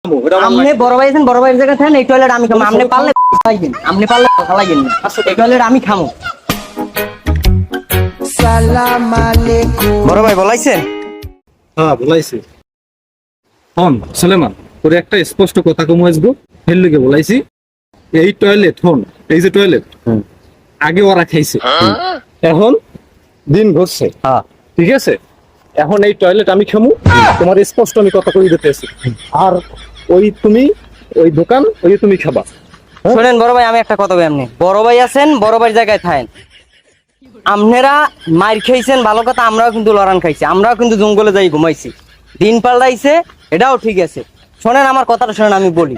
আপনি বড় ভাই আছেন, বড় ভাইয়ের জায়গায় থাকেন, এই টয়লেট আমি খামো। আপনি পারলে খাইবেন, আপনি পারলে খাইবেন না। এই টয়লেট আমি খামো। সালাম আলাইকুম। বড় ভাই বলাইছেন? হ্যাঁ বলাইছি। হন সুলেমান, তোরে একটা স্পষ্ট কথা কম আসবো, হেল লিগে বলাইছি। এই টয়লেট হন, এই যে টয়লেট আগে ওরা খাইছে, এখন দিন ঘটছে, হ্যাঁ ঠিক আছে? এখন এই টয়লেট আমি খামু, তোমার স্পষ্ট আমি কথা কই দিতেছি। আর ওই তুমি ওই দোকান ওই তুমি খাবা। শোনেন বড় ভাই, আমি একটা কথা বলি, আপনি বড় ভাই আছেন, বড় ভাইয়ের জায়গায় থাকেন। আপনারা মার খাইছেন ভালো কথা, আমরাও কিন্তু লড়ান খাইছি, আমরাও কিন্তু জঙ্গলে যাই ঘুমাইছি। দিন পাল্টাইছে, এটাও ঠিক আছে। শোনেন আমার কথাটা শোনেন, আমি বলি,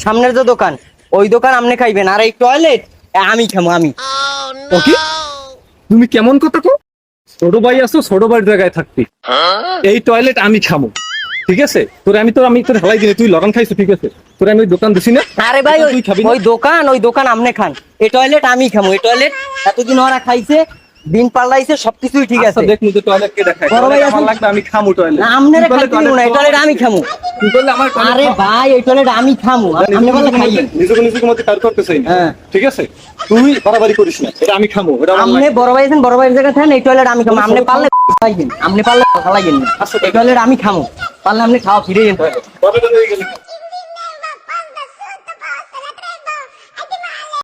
সামনের যে দোকান ওই দোকান আপনি খাইবেন, আর এই টয়লেট আমি খামো। আমি ওকে, তুমি কেমন কথা কো? ছোট ভাই আছো, ছোট ভাইয়ের জায়গায় থাকতি। এই টয়লেট আমি খামো, ঠিক আছে? আমি তোর হালাই দিলে তুই লগান খাইছো, ঠিক আছে? তোরে আমি ওই দোকান দিছি না। আরে ভাই তুই খাবি না? ওই দোকান আপনি খান, এই টয়লেট আমি খামো। এই টয়লেট এতদিন ওরা খাইছে, দিন পাল্টাইছে, সবকিছুই ঠিক আছে। দেখলু যে টয়লেট কে দেখায়, বড় ভাই আমার লাগবে আমি খামু টয়লেট। না আপনারা খাইতে দিব না, এই টয়লেট আমি খামো। তুই বললে আমার টয়লেট। আরে ভাই এই টয়লেট আমি খামো, আপনি বলে খাইয়েন। নিজেকে মধ্যে কার করতেছই না, হ্যাঁ ঠিক আছে? তুই বাড়াবাড়ি করিস না, এটা আমি খামো, এটা আমার আপনি লাগবে। বড় ভাই আছেন, বড় ভাইয়ের জায়গায় থাকেন, এই টয়লেট আমি খামো। আপনি পারলে খাইবেন, আপনি পারলে খাইবেন না। এই টয়লেট আমি খামো, পারলে আপনি খাওয়া ফিরে যান টয়লেট। কবে হয়ে গেল?